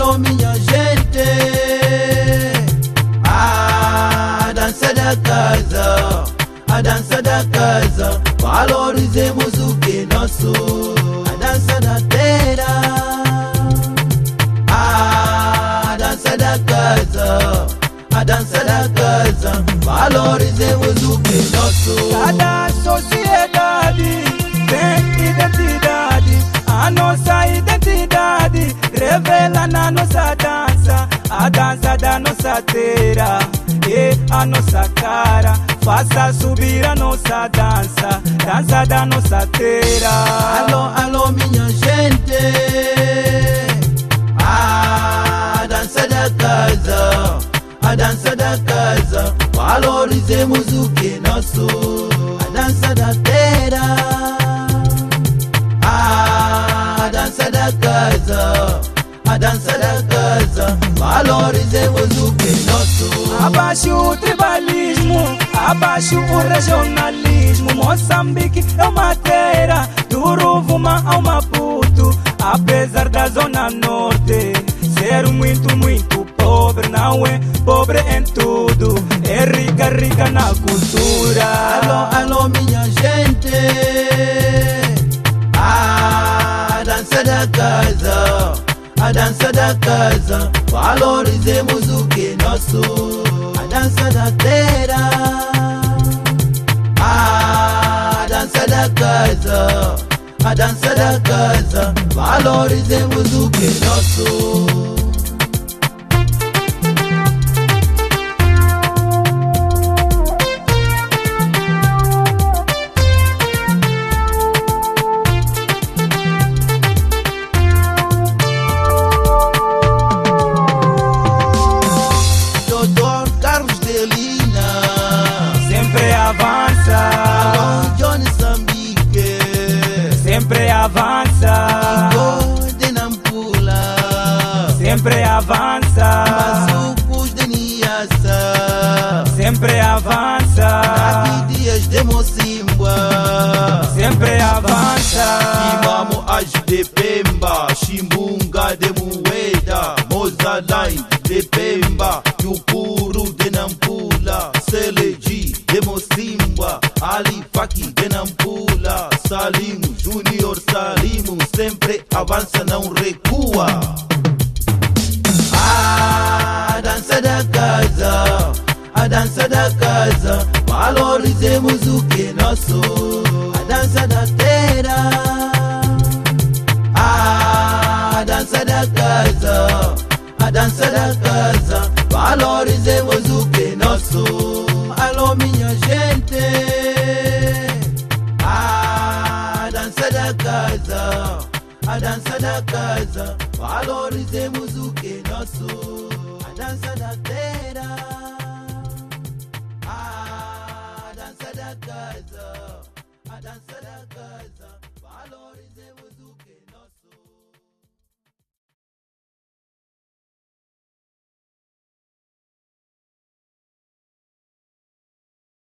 alô minha gente, a dança da casa, a dança da casa, valorizemos o que é nosso, a dança da terra, a dança da casa, a dança da casa, valorizemos o que é nosso. Cada sociedade tem identidade, a nossa identidade revela na nossa dança, a dança da nossa terra e a nossa cara. Faça subir a nossa dança, dança da nossa terra. Alô, alô minha gente, a dança da casa, a dança da casa, valorizemos o que é nosso, a dança da terra, a dança da casa, a dança da casa, valorizemos o que é nosso. Abaixo o tribalismo, abaixo o regionalismo. Moçambique é uma terra do Rovuma ao Maputo. Apesar da zona norte ser muito, muito pobre, não é pobre em tudo, é rica, rica na cultura. Alô, alô minha gente, a dança da casa, a dança da casa, valorizemos o que é nosso, a dança da terra, a dança da casa, a dança da casa, valorizemos o que é nosso. Sempre avança, alô Johnny Sambique, sempre avança, Igor de Nampula, sempre avança, Mazucos de Niassa, sempre avança, Naki Dias de Mocimboa, sempre avança. Imamo Aj de Pemba, Chimbunga de Moeda, Mozalain de Pemba, Yupuru de Nampula, Seleji de Mocimboa, Ali Faki de Nampula, Salimu, Junior Salimu, sempre avança, não recua. A dança da casa, a dança da casa, valorizemos o que é nosso, a dança da terra, a dança da casa, a dança da casa, valorizemos o que é nosso. Alô minha gente, a dança da casa, a dança da casa, valorizemos o que é nosso, a dança da terra, a dança da casa, a dança da casa, valorizemos o que é